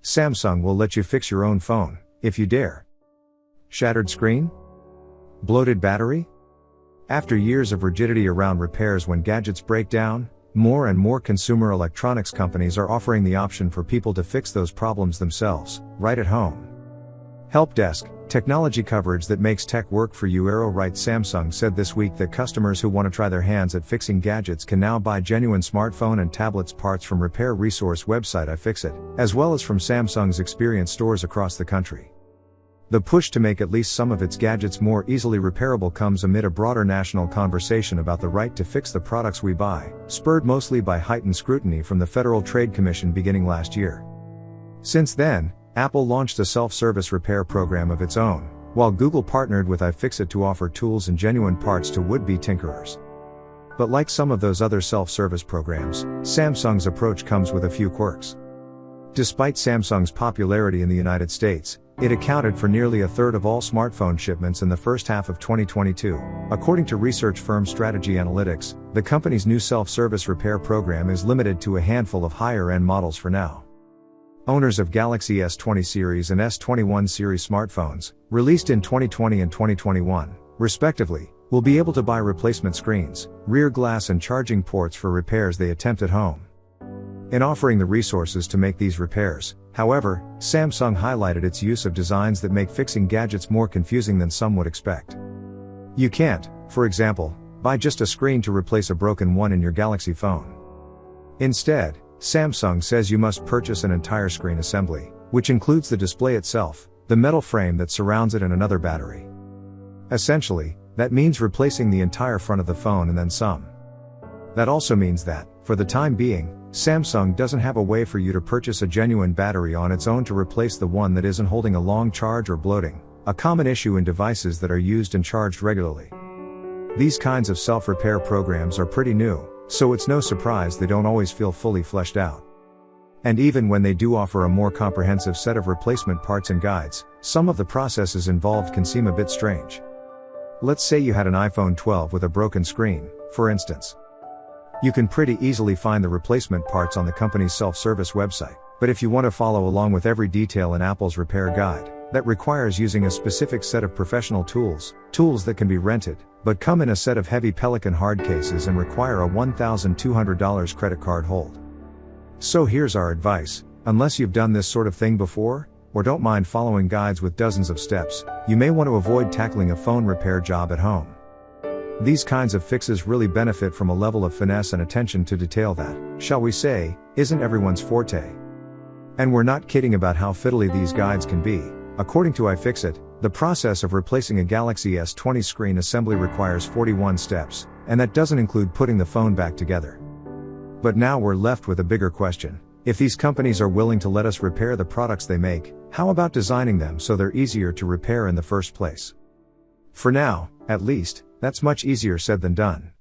Samsung will let you fix your own phone, if you dare. Shattered screen? Bloated battery? After years of rigidity around repairs when gadgets break down, more and more consumer electronics companies are offering the option for people to fix those problems themselves, right at home. Help Desk, technology coverage that makes tech work for you. Right. Samsung said this week that customers who want to try their hands at fixing gadgets can now buy genuine smartphone and tablets parts from repair resource website iFixit, as well as from Samsung's experience stores across the country. The push to make at least some of its gadgets more easily repairable comes amid a broader national conversation about the right to fix the products we buy, spurred mostly by heightened scrutiny from the Federal Trade Commission beginning last year. Since then, Apple launched a self-service repair program of its own, while Google partnered with iFixit to offer tools and genuine parts to would-be tinkerers. But like some of those other self-service programs, Samsung's approach comes with a few quirks. Despite Samsung's popularity in the United States, it accounted for nearly a third of all smartphone shipments in the first half of 2022. According to research firm Strategy Analytics, the company's new self-service repair program is limited to a handful of higher-end models for now. Owners of Galaxy S20 series and S21 series smartphones, released in 2020 and 2021, respectively, will be able to buy replacement screens, rear glass and charging ports for repairs they attempt at home. In offering the resources to make these repairs, however, Samsung highlighted its use of designs that make fixing gadgets more confusing than some would expect. You can't, for example, buy just a screen to replace a broken one in your Galaxy phone. Instead, Samsung says you must purchase an entire screen assembly, which includes the display itself, the metal frame that surrounds it and another battery. Essentially, that means replacing the entire front of the phone and then some. That also means that, for the time being, Samsung doesn't have a way for you to purchase a genuine battery on its own to replace the one that isn't holding a long charge or bloating, a common issue in devices that are used and charged regularly. These kinds of self-repair programs are pretty new, so it's no surprise they don't always feel fully fleshed out. And even when they do offer a more comprehensive set of replacement parts and guides, some of the processes involved can seem a bit strange. Let's say you had an iPhone 12 with a broken screen, for instance. You can pretty easily find the replacement parts on the company's self-service website, but if you want to follow along with every detail in Apple's repair guide, that requires using a specific set of professional tools that can be rented, but come in a set of heavy Pelican hard cases and require a $1,200 credit card hold. So here's our advice: unless you've done this sort of thing before, or don't mind following guides with dozens of steps, you may want to avoid tackling a phone repair job at home. These kinds of fixes really benefit from a level of finesse and attention to detail that, shall we say, isn't everyone's forte. And we're not kidding about how fiddly these guides can be. According to iFixit, the process of replacing a Galaxy S20 screen assembly requires 41 steps, and that doesn't include putting the phone back together. But now we're left with a bigger question. If these companies are willing to let us repair the products they make, how about designing them so they're easier to repair in the first place? For now, at least, that's much easier said than done.